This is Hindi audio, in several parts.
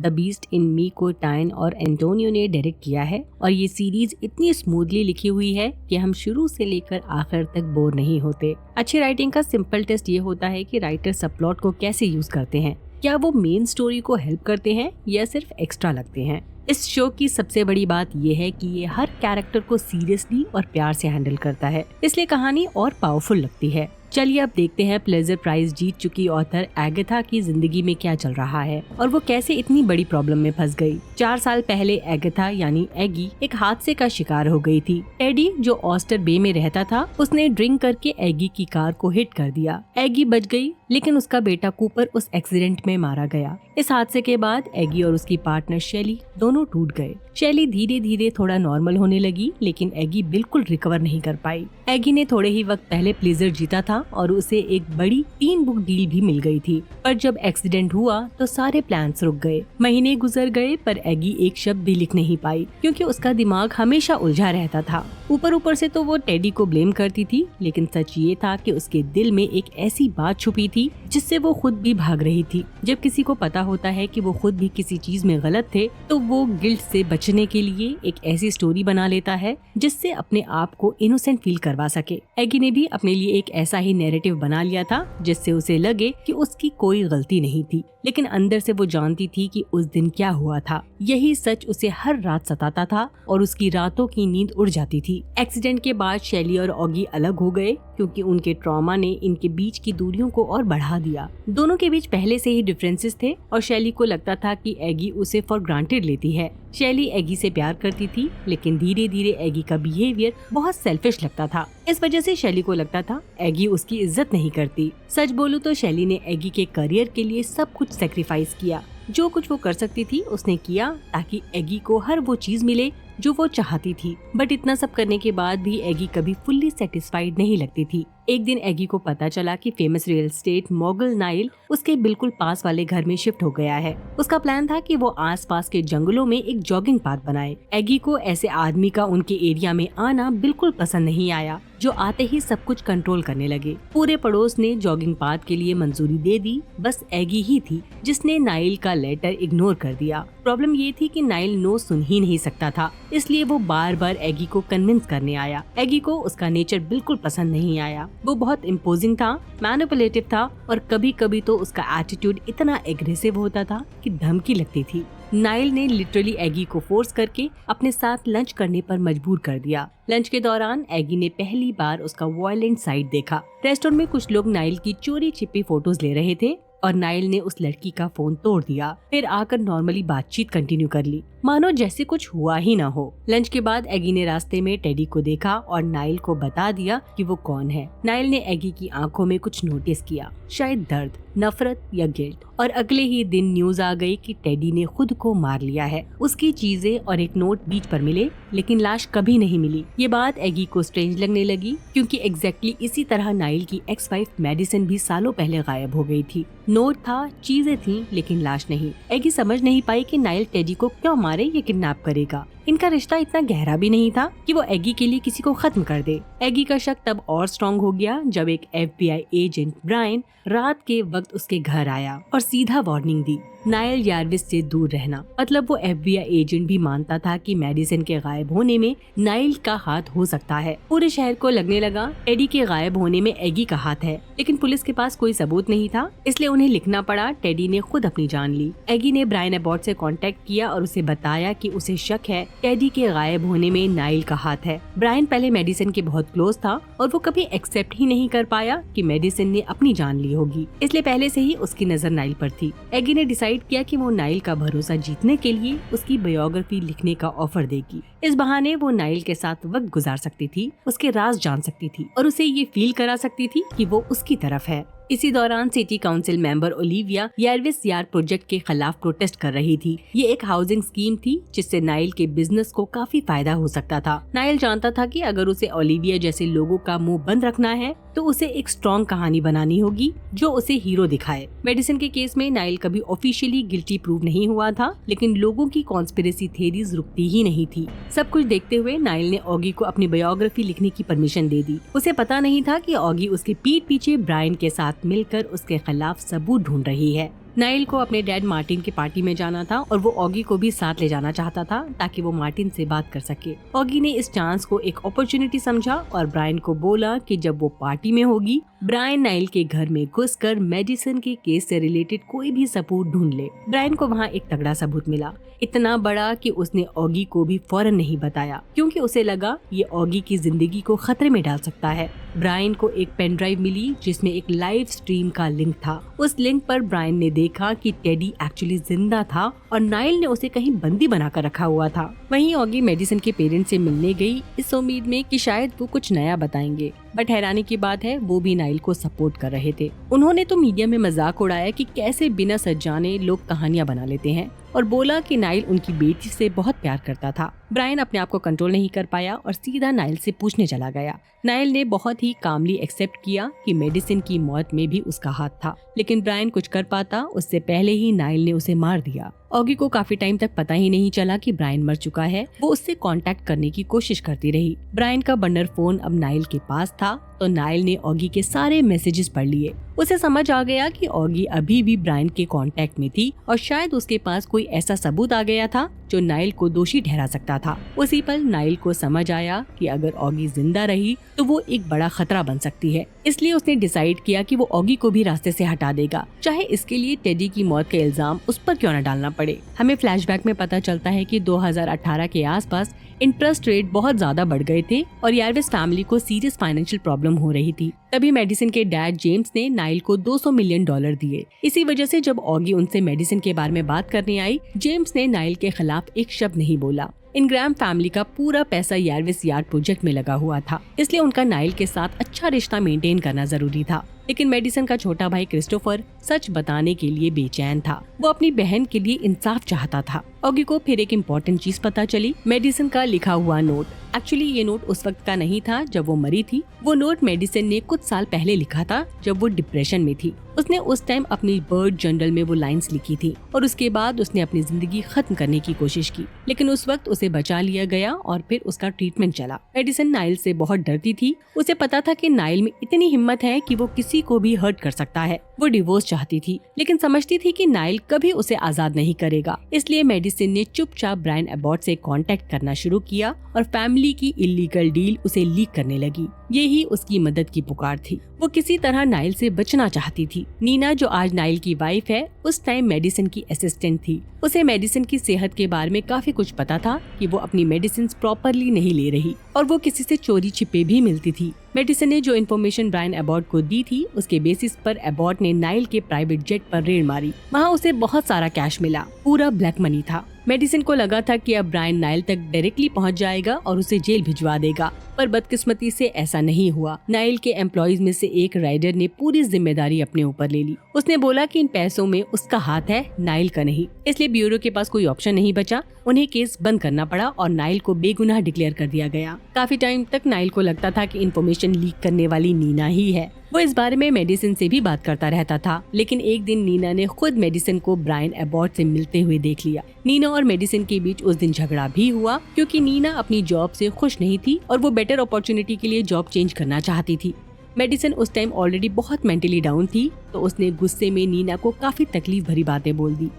द बीस्ट इन मी को टाइन और एंटोनियो ने डायरेक्ट किया है और ये सीरीज इतनी स्मूथली लिखी हुई है कि हम शुरू से लेकर आखिर तक बोर नहीं होते। अच्छी राइटिंग का सिंपल टेस्ट ये होता है कि राइटर सब प्लॉट को कैसे यूज करते हैं। क्या वो मेन स्टोरी को हेल्प करते हैं या सिर्फ एक्स्ट्रा लगते हैं। इस शो की सबसे बड़ी बात यह है कि ये हर कैरेक्टर को सीरियसली और प्यार से हैंडल करता है, इसलिए कहानी और पावरफुल लगती है। चलिए अब देखते हैं प्लेजर प्राइज जीत चुकी ऑथर एगाथा की जिंदगी में क्या चल रहा है और वो कैसे इतनी बड़ी प्रॉब्लम में फंस गई। 4 साल पहले एगाथा यानी एगी एक हादसे का शिकार हो गई थी। टेडी जो ऑस्टर बे में रहता था, उसने ड्रिंक करके एगी की कार को हिट कर दिया। एगी बच गई, लेकिन उसका बेटा कूपर उस एक्सीडेंट में मारा गया। इस हादसे के बाद एगी और उसकी पार्टनर शेली दोनों टूट गए। शेली धीरे धीरे थोड़ा नॉर्मल होने लगी, लेकिन एगी बिल्कुल रिकवर नहीं कर पाई। एगी ने थोड़े ही वक्त पहले प्लेजर जीता था और उसे एक बड़ी 3 बुक डील भी मिल गई थी, पर जब एक्सीडेंट हुआ तो सारे प्लान्स रुक गए। महीने गुजर गए पर एगी एक शब्द भी लिख नहीं पाई, क्योंकि उसका दिमाग हमेशा उलझा रहता था। ऊपर से तो वो टेडी को ब्लेम करती थी, लेकिन सच ये था कि उसके दिल में एक ऐसी बात छुपी थी जिससे वो खुद भी भाग रही थी। जब किसी को पता होता है कि वो खुद भी किसी चीज में गलत थे, तो वो गिल्ट से बचने के लिए एक ऐसी स्टोरी बना लेता है जिससे अपने आप को इनोसेंट फील करवा सके। एगी ने भी अपने लिए एक ऐसा ही नैरेटिव बना लिया था जिससे उसे लगे कि उसकी कोई गलती नहीं थी, लेकिन अंदर से वो जानती थी कि उस दिन क्या हुआ था। यही सच उसे हर रात सताता था और उसकी रातों की नींद उड़ जाती थी। एक्सीडेंट के बाद शेली और ऑगी अलग हो गए, क्योंकि उनके ट्रॉमा ने इनके बीच की दूरियों को और बढ़ा दिया। दोनों के बीच पहले से ही डिफरेंसेस थे और शेली को लगता था कि एगी उसे फॉर ग्रांटेड लेती है। शेली एगी से प्यार करती थी, लेकिन धीरे धीरे एगी का बिहेवियर बहुत सेल्फिश लगता था। इस वजह से शेली को लगता था एगी उसकी इज्जत नहीं करती। सच बोलूं तो शेली ने एगी के करियर के लिए सब कुछ सेक्रीफाइस किया। जो कुछ वो कर सकती थी उसने किया, ताकि एगी को हर वो चीज मिले जो वो चाहती थी। बट इतना सब करने के बाद भी एगी कभी फुल्ली सेटिस्फाइड नहीं लगती थी। एक दिन एगी को पता चला कि फेमस रियल एस्टेट मोगल नाइल उसके बिल्कुल पास वाले घर में शिफ्ट हो गया है। उसका प्लान था कि वो आसपास के जंगलों में एक जॉगिंग पाथ बनाए। एगी को ऐसे आदमी का उनके एरिया में आना बिल्कुल पसंद नहीं आया, जो आते ही सब कुछ कंट्रोल करने लगे। पूरे पड़ोस ने जॉगिंग पाथ के लिए मंजूरी दे दी, बस एगी ही थी जिसने नाइल का लेटर इग्नोर कर दिया। प्रॉब्लम ये थी कि नाइल नो सुन ही नहीं सकता था, इसलिए वो बार बार एगी को कन्विंस करने आया। एगी को उसका नेचर बिल्कुल पसंद नहीं आया। वो बहुत इम्पोजिंग था, मैनिपुलेटिव था और कभी कभी तो उसका एटीट्यूड इतना एग्रेसिव होता था कि धमकी लगती थी। नाइल ने लिटरली एगी को फोर्स करके अपने साथ लंच करने पर मजबूर कर दिया। लंच के दौरान एगी ने पहली बार उसका वायलेंट साइड देखा। रेस्टोरेंट में कुछ लोग नाइल की चोरी छिपी फोटोज ले रहे थे और नाइल ने उस लड़की का फोन तोड़ दिया। फिर आकर नॉर्मली बातचीत कंटिन्यू कर ली, मानो जैसे कुछ हुआ ही ना हो। लंच के बाद एगी ने रास्ते में टेडी को देखा और नाइल को बता दिया कि वो कौन है। नाइल ने एगी की आंखों में कुछ नोटिस किया, शायद दर्द, नफरत या गिल्ट, और अगले ही दिन न्यूज आ गई कि टेडी ने खुद को मार लिया है। उसकी चीजें और एक नोट बीच पर मिले, लेकिन लाश कभी नहीं मिली। ये बात एगी को स्ट्रेंज लगने लगी, क्योंकि एग्जैक्टली इसी तरह नाइल की एक्स वाइफ मेडिसन भी सालों पहले गायब हो गई थी। नोट था, चीजें थी, लेकिन लाश नहीं। एगी समझ नहीं पाई कि नाइल टेडी को क्यों मारे या किडनैप करेगा। इनका रिश्ता इतना गहरा भी नहीं था कि वो एगी के लिए किसी को खत्म कर दे। एगी का शक तब और स्ट्रॉन्ग हो गया जब एक FBI एजेंट ब्रायन रात के वक्त उसके घर आया और सीधा वार्निंग दी, नाइल यार्विस से दूर रहना। मतलब वो FBI एजेंट भी मानता था कि मेडिसन के गायब होने में नाइल का हाथ हो सकता है। पूरे शहर को लगने लगा टेडी के गायब होने में एगी का हाथ है, लेकिन पुलिस के पास कोई सबूत नहीं था, इसलिए उन्हें लिखना पड़ा टेडी ने खुद अपनी जान ली। एगी ने ब्रायन अबॉट से कांटेक्ट किया और उसे बताया कि उसे शक है टेडी के गायब होने में नाइल का हाथ है। ब्रायन पहले मेडिसन के बहुत क्लोज था और वो कभी एक्सेप्ट ही नहीं कर पाया कि मेडिसन ने अपनी जान ली होगी, इसलिए पहले से ही उसकी नजर नाइल पर थी। एगी ने डिसाइड किया कि वो नाइल का भरोसा जीतने के लिए उसकी बायोग्राफी लिखने का ऑफर देगी। इस बहाने वो नाइल के साथ वक्त गुजार सकती थी, उसके राज जान सकती थी और उसे ये फील करा सकती थी कि वो उसकी तरफ है। इसी दौरान city council member Olivia Yarvis yard project के खिलाफ प्रोटेस्ट कर रही थी। ये एक हाउसिंग स्कीम थी जिससे नाइल के बिजनेस को काफी फायदा हो सकता था। नाइल जानता था कि अगर उसे ओलिविया जैसे लोगों का मुंह बंद रखना है तो उसे एक स्ट्रॉन्ग कहानी बनानी होगी जो उसे हीरो दिखाए। मेडिसन के केस में नाइल कभी ऑफिशियली गिल्टी प्रूव नहीं हुआ था, लेकिन लोगों की कॉन्स्पिरेसी थ्योरीज रुकती ही नहीं थी। सब कुछ देखते हुए नाइल ने ऑगी को अपनी बायोग्राफी लिखने की परमिशन दे दी। उसे पता नहीं था कि ऑगी उसके पीठ पीछे ब्रायन के साथ मिलकर उसके खिलाफ सबूत ढूंढ रही है। नाइल को अपने डैड मार्टिन की पार्टी में जाना था और वो ऑगी को भी साथ ले जाना चाहता था ताकि वो मार्टिन से बात कर सके। ऑगी ने इस चांस को एक अपॉर्चुनिटी समझा और ब्रायन को बोला कि जब वो पार्टी में होगी, ब्रायन नाइल के घर में घुसकर मेडिसन के केस से रिलेटेड कोई भी सबूत ढूंढ ले। ब्रायन को वहाँ एक तगड़ा सबूत मिला, इतना बड़ा कि उसने ऑगी को भी फौरन नहीं बताया क्योंकि उसे लगा ये ऑगी की जिंदगी को खतरे में डाल सकता है। ब्रायन को एक पेन ड्राइव मिली जिसमें एक लाइव स्ट्रीम का लिंक था। उस लिंक पर ब्रायन ने देखा कि टेडी एक्चुअली जिंदा था और नाइल ने उसे कहीं बंदी बनाकर रखा हुआ था। वहीं ऑगी मेडिसन के पेरेंट्स से मिलने गई इस उम्मीद में कि शायद वो कुछ नया बताएंगे, बट हैरानी की बात है वो भी नाइल को सपोर्ट कर रहे थे। उन्होंने तो मीडिया में मजाक उड़ाया कि कैसे बिना सच जाने लोग कहानियां बना लेते हैं और बोला कि नाइल उनकी बेटी से बहुत प्यार करता था। ब्रायन अपने आप को कंट्रोल नहीं कर पाया और सीधा नाइल से पूछने चला गया। नाइल ने बहुत ही कामली एक्सेप्ट किया कि मेडिसिन की मौत में भी उसका हाथ था, लेकिन ब्रायन कुछ कर पाता उससे पहले ही नाइल ने उसे मार दिया। ऑगी को काफी टाइम तक पता ही नहीं चला कि ब्रायन मर चुका है। वो उससे कांटेक्ट करने की कोशिश करती रही। ब्रायन का बर्नर फोन अब नाइल के पास था तो नाइल ने ऑगी के सारे मैसेजेस पढ़ लिए। उसे समझ आ गया कि ऑगी अभी भी ब्रायन के कांटेक्ट में थी और शायद उसके पास कोई ऐसा सबूत आ गया था जो नाइल को दोषी ठहरा सकता था। उसी पल नाइल को समझ आया कि अगर ऑगी जिंदा रही तो वो एक बड़ा खतरा बन सकती है, इसलिए उसने डिसाइड किया कि वो ऑगी को भी रास्ते से हटा देगा, चाहे इसके लिए टेडी की मौत का इल्जाम उस पर क्यों न डालना पड़े। हमें फ्लैशबैक में पता चलता है कि 2018 के आसपास इंटरेस्ट रेट बहुत ज्यादा बढ़ गए थे और यार्विस फैमिली को सीरियस फाइनेंशियल प्रॉब्लम हो रही थी। तभी मेडिसिन के डैड जेम्स ने नाइल को $200 मिलियन दिए। इसी वजह से जब ऑगी उनसे मेडिसिन के बारे में बात करने आई, जेम्स ने नाइल के खिलाफ एक शब्द नहीं बोला। इनग्राम फैमिली का पूरा पैसा यार्विस यार्ड प्रोजेक्ट में लगा हुआ था, इसलिए उनका नाइल के साथ अच्छा रिश्ता मेंटेन करना जरूरी था। लेकिन मेडिसन का छोटा भाई क्रिस्टोफर सच बताने के लिए बेचैन था। वो अपनी बहन के लिए इंसाफ चाहता था। ऑगी को फिर एक इम्पोर्टेंट चीज पता चली, मेडिसन का लिखा हुआ नोट। एक्चुअली ये नोट उस वक्त का नहीं था जब वो मरी थी। वो नोट मेडिसन ने कुछ साल पहले लिखा था जब वो डिप्रेशन में थी। उसने उस टाइम अपनी बर्ड जर्नल में वो लाइंस लिखी थी और उसके बाद उसने अपनी जिंदगी खत्म करने की कोशिश की, लेकिन उस वक्त उसे बचा लिया गया और फिर उसका ट्रीटमेंट चला। मेडिसन नाइल से बहुत डरती थी। उसे पता था कि नाइल में इतनी हिम्मत है कि वो किसी को भी हर्ट कर सकता है। वो डिवोर्स चाहती थी, लेकिन समझती थी कि नाइल कभी उसे आजाद नहीं करेगा। इसलिए मेडिसिन ने चुपचाप ब्रायन एबॉट से कांटेक्ट करना शुरू किया और फैमिली की इलीगल डील उसे लीक करने लगी। यही उसकी मदद की पुकार थी। वो किसी तरह नाइल से बचना चाहती थी। नीना, जो आज नाइल की वाइफ है, उस टाइम मेडिसिन की असिस्टेंट थी। उसे मेडिसिन की सेहत के बारे में काफी कुछ पता था कि वो अपनी मेडिसिन प्रॉपरली नहीं ले रही और वो किसी से चोरी छिपे भी मिलती थी। मेडिसिन ने जो इन्फॉर्मेशन ब्रायन एबॉट को दी थी, उसके बेसिस पर एबॉट ने नाइल के प्राइवेट जेट पर रेड मारी। वहाँ उसे बहुत सारा कैश मिला, पूरा ब्लैक मनी था। मेडिसिन को लगा था कि अब ब्रायन नाइल तक डायरेक्टली पहुंच जाएगा और उसे जेल भिजवा देगा, पर बदकिस्मती से ऐसा नहीं हुआ। नाइल के एम्प्लॉइज में से एक राइडर ने पूरी जिम्मेदारी अपने ऊपर ले ली। उसने बोला कि इन पैसों में उसका हाथ है, नाइल का नहीं। इसलिए ब्यूरो के पास कोई ऑप्शन नहीं बचा, उन्हें केस बंद करना पड़ा और नाइल को बेगुनाह डिक्लेयर कर दिया गया। काफी टाइम तक नाइल को लगता था कि इन्फॉर्मेशन लीक करने वाली नीना ही है। वो इस बारे में मेडिसिन से भी बात करता रहता था, लेकिन एक दिन नीना ने खुद मेडिसिन को ब्रायन एबॉट से मिलते हुए देख लिया। नीना और मेडिसिन के बीच उस दिन झगड़ा भी हुआ क्योंकि नीना अपनी जॉब से खुश नहीं थी और वो बेटर अपॉर्चुनिटी के लिए जॉब चेंज करना चाहती थी। मेडिसिन उस टाइम ऑलरेडी बहुत मेंटली डाउन थी, तो उसने गुस्से में नीना को काफी तकलीफ भरी बातें बोल दी।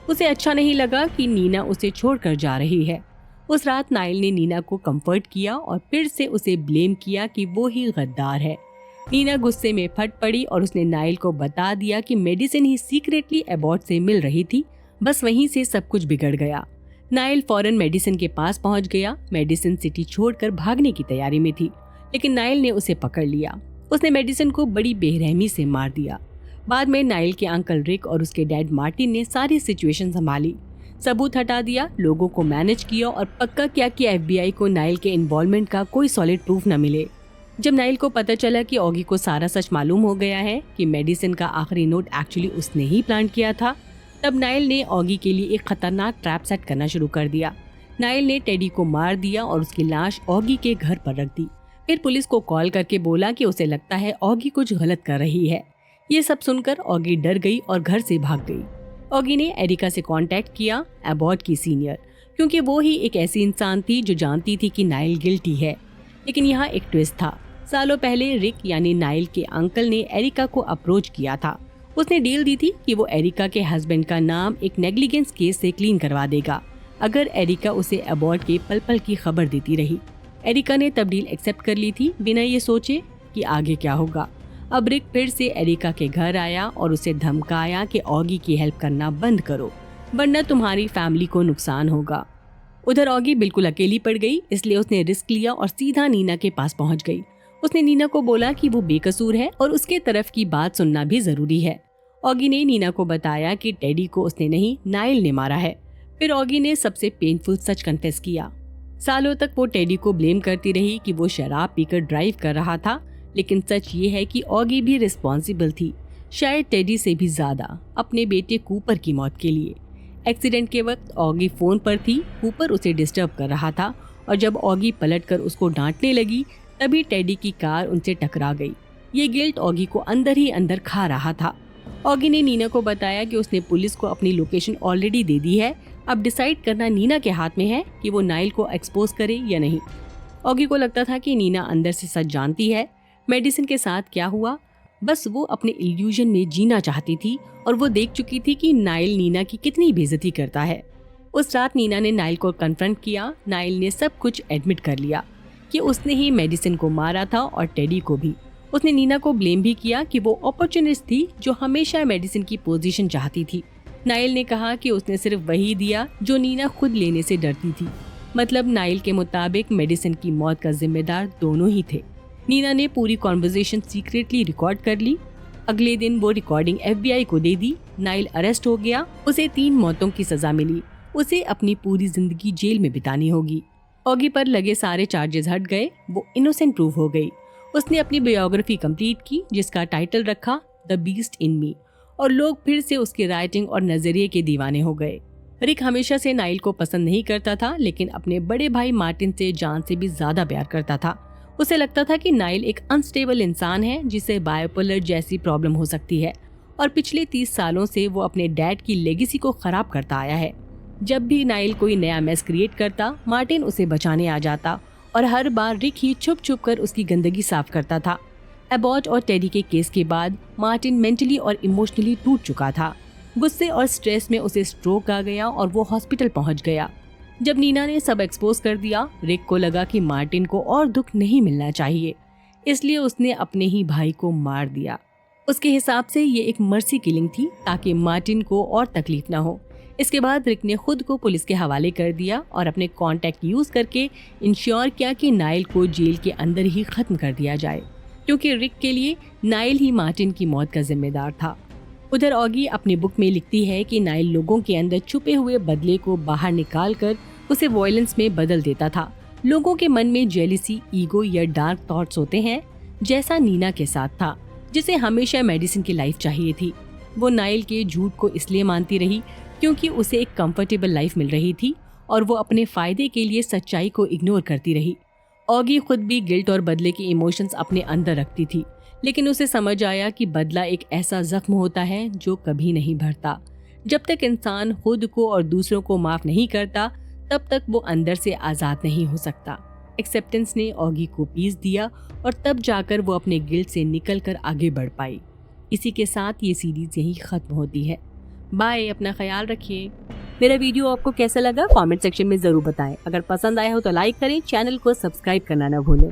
उसे अच्छा नहीं लगा कि नीना उसे छोड़कर जा रही है। उस रात नाइल ने नीना को कंफर्ट किया और फिर से उसे ब्लेम किया कि वो ही गद्दार है। नीना गुस्से में फट पड़ी और उसने नाइल को बता दिया कि मेडिसिन ही सीक्रेटली एबॉट से मिल रही थी। बस वहीं से सब कुछ बिगड़ गया। नाइल फौरन मेडिसिन के पास पहुंच गया। मेडिसिन सिटी छोड़कर भागने की तैयारी में थी, लेकिन नाइल ने उसे पकड़ लिया। उसने मेडिसिन को बड़ी बेरहमी से मार दिया। बाद में नाइल के अंकल रिक और उसके डैड मार्टिन ने सारी सिचुएशन संभाली, सबूत हटा दिया, लोगों को मैनेज किया और पक्का किया कि FBI को नाइल के इन्वॉल्वमेंट का कोई सॉलिड प्रूफ न मिले। जब नाइल को पता चला कि ऑगी को सारा सच मालूम हो गया है कि मेडिसिन का आखिरी नोट एक्चुअली उसने ही प्लान किया था, तब नाइल ने ऑगी के लिए एक खतरनाक ट्रैप सेट करना शुरू कर दिया। नाइल ने टेडी को मार दिया और उसकी लाश ऑगी के घर पर रख दी। फिर पुलिस को कॉल करके बोला कि उसे लगता है ऑगी कुछ गलत कर रही है। ये सब सुनकर ऑगी डर गई और घर से भाग गई। ऑगी ने एरिका से कांटेक्ट किया, एबॉट की सीनियर, क्योंकि वो ही एक ऐसी इंसान थी जो जानती थी कि नाइल गिल्टी है। लेकिन यहाँ एक ट्विस्ट था। सालों पहले रिक यानी नाइल के अंकल ने एरिका को अप्रोच किया था उसने डील दी थी कि वो एरिका के हस्बैंड का नाम एक नेग्लिजेंस केस से क्लीन करवा देगा अगर एरिका उसे अबॉर्ट के पल पल की खबर देती रही। एरिका ने तब डील एक्सेप्ट कर ली थी बिना ये सोचे कि आगे क्या होगा। अब रिक फिर से एरिका के घर आया और उसे धमकाया कि ऑगी की हेल्प करना बंद करो वरना तुम्हारी फैमिली को नुकसान होगा। उधर ऑगी बिल्कुल अकेली पड़ गई, इसलिए उसने रिस्क लिया और सीधा नीना के पास पहुंच गई। उसने नीना को बोला कि वो बेकसूर है और उसके तरफ की बात सुनना भी जरूरी है। ऑगी ने नीना को बताया कि टेडी को उसने नहीं, नाइल ने मारा है। फिर ऑगी ने सबसे पेनफुल सच कन्फेस किया। सालों तक वो टेडी को ब्लेम करती रही कि वो शराब पीकर ड्राइव कर रहा था, लेकिन सच ये है कि ऑगी भी रिस्पॉन्सिबल थी, शायद टेडी से भी ज्यादा, अपने बेटे कूपर की मौत के लिए। एक्सीडेंट के वक्त ऑगी फोन पर थी, कूपर उसे डिस्टर्ब कर रहा था और जब ऑगी पलटकर उसको डांटने लगी तभी टेडी की कार उनसे टकरा गई। ये गिल्ट ऑगी को अंदर ही अंदर खा रहा था। ऑगी ने नीना को बताया कि उसने पुलिस को अपनी लोकेशन ऑलरेडी दे दी है, अब डिसाइड करना नीना के हाथ में है कि वो नाइल को एक्सपोज करे या नहीं। ऑगी को लगता था कि नीना अंदर से सच जानती है। मेडिसिन के साथ क्या हुआ, बस वो अपने इल्यूजन में जीना चाहती थी और वो देख चुकी थी कि नाइल नीना की कितनी बेइज्जती करता है। उस रात नीना ने नाइल को कन्फ्रंट किया। नाइल ने सब कुछ एडमिट कर लिया कि उसने ही मेडिसिन को मारा था और टेडी को भी। उसने नीना को ब्लेम भी किया कि वो अपॉर्चुनिस्ट थी जो हमेशा मेडिसिन की पोजीशन चाहती थी। नाइल ने कहा कि उसने सिर्फ वही दिया जो नीना खुद लेने से डरती थी। मतलब नाइल के मुताबिक मेडिसिन की मौत का जिम्मेदार दोनों ही थे। नीना ने पूरी कॉन्वर्सेशन सीक्रेटली रिकॉर्ड कर ली। अगले दिन वो रिकॉर्डिंग FBI को दे दी। नाइल अरेस्ट हो गया, उसे 3 मौतों की सजा मिली। उसे अपनी पूरी जिंदगी जेल में बितानी होगी। ऑगी पर लगे सारे चार्जेस हट गए, वो इनोसेंट प्रूव हो गई। उसने अपनी बायोग्राफी कंप्लीट की जिसका टाइटल रखा द बीस्ट इन मी, और लोग फिर से उसकी राइटिंग और नजरिए के दीवाने हो गए। रिक हमेशा से नाइल को पसंद नहीं करता था, लेकिन अपने बड़े भाई मार्टिन से जान से भी ज्यादा प्यार करता था। उसे लगता था कि नाइल एक अनस्टेबल इंसान है जिसे बायोपोलर जैसी प्रॉब्लम हो सकती है और पिछले 30 सालों से वो अपने डैड की लेगेसी को खराब करता आया है। जब भी नाइल कोई नया मेस क्रिएट करता, मार्टिन उसे बचाने आ जाता और हर बार रिक ही छुप छुप कर उसकी गंदगी साफ करता था। एबॉट और टेडी के केस के बाद मार्टिन मेंटली और इमोशनली टूट चुका था। गुस्से और स्ट्रेस में उसे स्ट्रोक आ गया और वो हॉस्पिटल पहुंच गया। जब नीना ने सब एक्सपोज कर दिया, रिक को लगा कि मार्टिन को और दुख नहीं मिलना चाहिए, इसलिए उसने अपने ही भाई को मार दिया। उसके हिसाब से ये एक मर्सी किलिंग थी ताकि मार्टिन को और तकलीफ ना हो। इसके बाद रिक ने खुद को पुलिस के हवाले कर दिया और अपने कॉन्टैक्ट यूज करके इंश्योर किया कि नाइल को जेल के अंदर ही खत्म कर दिया जाए, क्योंकि रिक के लिए नाइल ही मार्टिन की मौत का जिम्मेदार था। उधर ऑगी अपनी बुक में लिखती है कि नाइल लोगों के अंदर छुपे हुए बदले को बाहर निकाल कर उसे वायलेंस में बदल देता था। लोगों के मन में जेलिसी, ईगो या डार्क थॉट्स होते हैं, जैसा नीना के साथ था, जिसे हमेशा मेडिसिन की लाइफ चाहिए थी। वो नाइल के झूठ को इसलिए मानती रही क्योंकि उसे एक कंफर्टेबल लाइफ मिल रही थी और वो अपने फायदे के लिए सच्चाई को इग्नोर करती रही। ऑगी खुद भी गिल्ट और बदले के इमोशंस अपने अंदर रखती थी, लेकिन उसे समझ आया कि बदला एक ऐसा जख्म होता है जो कभी नहीं भरता। जब तक इंसान खुद को और दूसरों को माफ नहीं करता, तब तक वो अंदर से आज़ाद नहीं हो सकता। एक्सेप्टेंस ने ऑगी को पीस दिया और तब जाकर वो अपने गिल्ट से निकलकर आगे बढ़ पाई। इसी के साथ ये सीरीज यहीं खत्म होती है। बाय, अपना ख्याल रखिए। मेरा वीडियो आपको कैसा लगा कमेंट सेक्शन में ज़रूर बताएं। अगर पसंद आया हो तो लाइक करें, चैनल को सब्सक्राइब करना न भूलें।